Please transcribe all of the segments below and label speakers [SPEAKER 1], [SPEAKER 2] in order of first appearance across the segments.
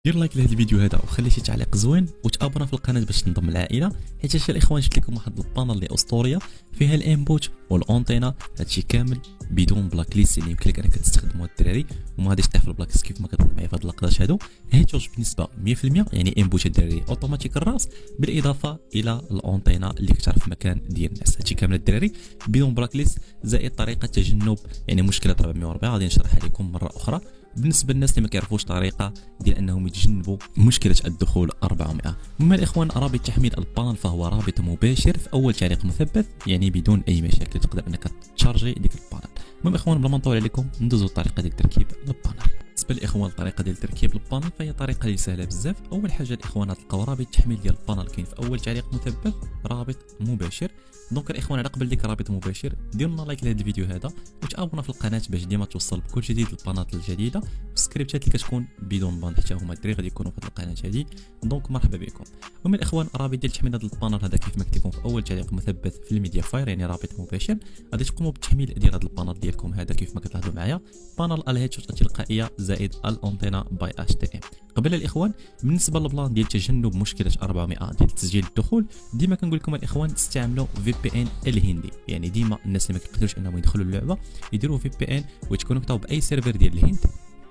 [SPEAKER 1] دير لايك لهذا الفيديو هذا وخلي شي تعليق زوين وتابونا في القناه باش تنضم للعائله، حيت هادشي الاخوان جبت لكم واحد البانل اللي اسطوريه فيها الانبوت والانتينا، هادشي كامل بدون بلاك ليست، اللي يمكن لك انك تستخدموها الدراري وما غاديش تطيح في البلاك ليست كيف ما كتطيح معايا في هاد اللقطات هادو. هادشي بنسبه 100% يعني انبوت الدراري اوتوماتيك الراس، بالاضافه الى الانتينا اللي كتعرف المكان ديال الناس. هادشي كامل الدراري بدون بلاك ليست، زائد طريقه تجنب يعني مشكله 440 غادي نشرحها لكم مره اخرى بالنسبه للناس اللي ما كيعرفوش طريقه ديال انهم يتجنبوا مشكله الدخول 400. اما الاخوان رابط تحميل البانل فهو رابط مباشر في اول تعليق مثبت، يعني بدون اي مشاكل تقدر انك تشارجي ديك البانل. المهم اخوان بلا ما نطول عليكم ندوزو الطريقه ديال تركيب البانل. بالنسبه للاخوان الطريقه ديال تركيب البانل فهي طريقه اللي سهله بزاف. اول حاجه الاخوان تلقاو رابط التحميل ديال البانل كاين في اول تعليق مثبت، رابط مباشر. دونك الاخوان على قبل ديك رابط مباشر ديروا لنا لايك لهذا الفيديو هذا وتابونا في القناه باش ديما توصل بكل جديد البانات الجديده والسكريبتات اللي كتكون بدون بان، حتى هما الدراري غادي يكونوا في هذه القناه هذه. دونك مرحبا بكم. المهم الاخوان رابط ديال تحميل هذا البانل هذا كيف ما قلت لكم في اول تعليق مثبت في الميديا فاير، يعني رابط مباشر غادي تقوموا بالتحميل ديال هذا البانل ديالكم هذا كيف ما كتلاحظوا معايا، بانل الهيدشوت التلقائيه زائد الانتينا باي اتش تي ام. قبل الاخوان بالنسبه للبلان ديال تجنب مشكله 400 ديال تسجيل الدخول، ديما كنقول لكم الاخوان تستعملوا في بي ان الهندي، يعني ديما الناس اللي ما كيقدروش انهم يدخلوا اللعبه يديروا في بي ان ويتكونكتاو باي سيرفر ديال الهند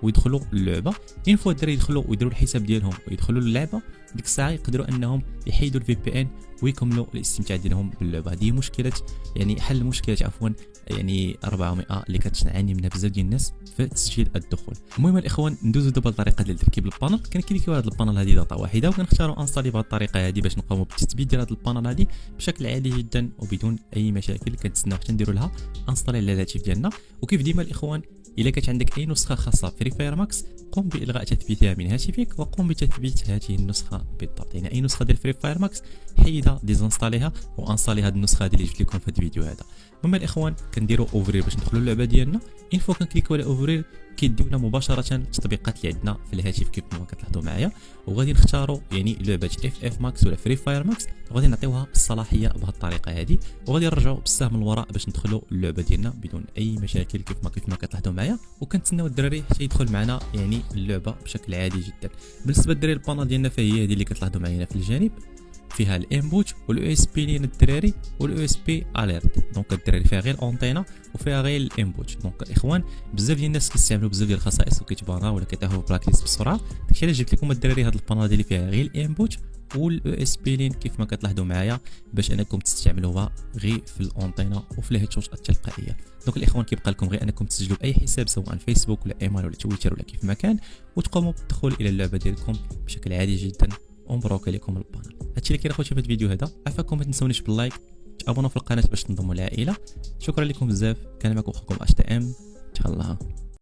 [SPEAKER 1] ويدخلوا اللعبه. ان فوا الدراري يدخلوا ويديروا الحساب ديالهم ويدخلوا اللعبه، ديك الساعه يقدروا انهم يحيدوا الفي بي ان ويكملوا الاستمتاع ديالهم باللعبه. هذه مشكله يعني حل مشكله عفوا يعني 400 اللي كتعاني منها بزاف ديال الناس في تسجيل الدخول. المهم الاخوان ندوزو دابا للطريقه ديال تركيب البانل. كنكليكيو هذا البانل هذه ضغطه واحده وكنختاروا انستالي بهذه الطريقه هذه باش نقوموا بالتثبيت ديال هذا البانل هذه بشكل عادي جدا وبدون اي مشاكل. كنتسناو حتى نديروا لها انستالي على الهاتف ديالنا. وكيف ديما الاخوان الا كانت عندك اي نسخه خاصه فري فاير ماكس قم بالغاء تثبيتها من هاتفك وقم بتثبيت هذه النسخه بالضبط، يعني اي نسخه ديال فري فاير ماكس حيدها ديزانستاليها وانستالي هذه النسخه هذه اللي جبت لكم في هذا الفيديو هذا. المهم الاخوان كنديروا اوفرير باش ندخلوا اللعبه ديالنا. ان فوا كنكليكيو على اوفرير كيديونا مباشره التطبيقات اللي عندنا في الهاتف كيف ما كتلاحظوا معايا، وغادي نختاروا يعني لعبه اف ماكس ولا فري فاير ماكس وغادي نعطيوها الصلاحيه بهذه الطريقه هذه، وغادي نرجعوا بالسهم للوراء باش ندخلوا اللعبه ديالنا بدون اي مشاكل كيف ما كتلاحظوا معايا. وكنتسناو الدراري حتى يدخل معنا يعني اللعبه بشكل عادي جدا. بالنسبه للدراري البانل ديالنا فهي هذه اللي كتلاحظوا معايا في الجانب، فيها الانبوت والاو اس بي لين الدراري والاو اس بي اليرت. دونك الدراري فيها غير الانتينا وفيها غير الانبوت. دونك الاخوان بزاف ديال الناس كيستعملوا بزاف ديال الخصائص وكيتبانا ولا كيطيحوا في بلاك ليست بسرعه، داكشي علاش جبت لكم الدراري هذا البانل اللي فيها غير الانبوت والاو اس بي لين كيف ما كتلاحظوا معايا باش انكم تستعملوها غير في الانتينا وفي الهيدشوت التلقائيه. دونك الاخوان كيبقى لكم غير انكم تسجلوا باي حساب سواء فيسبوك ولا ايميل ولا تويتر ولا كيف ما كان، وتقوموا بالدخول الى اللعبه ديالكم بشكل عادي جدا ومبروك عليكم البانل. هادشي اللي كاين اخوتي في هذا الفيديو هذا. عفاكم ما تنسونيش باللايك تابونوا في القناه باش تنضموا للعائله. شكرا لكم بزاف، كان معكم اخوكم اتش تي ام، تهلاو.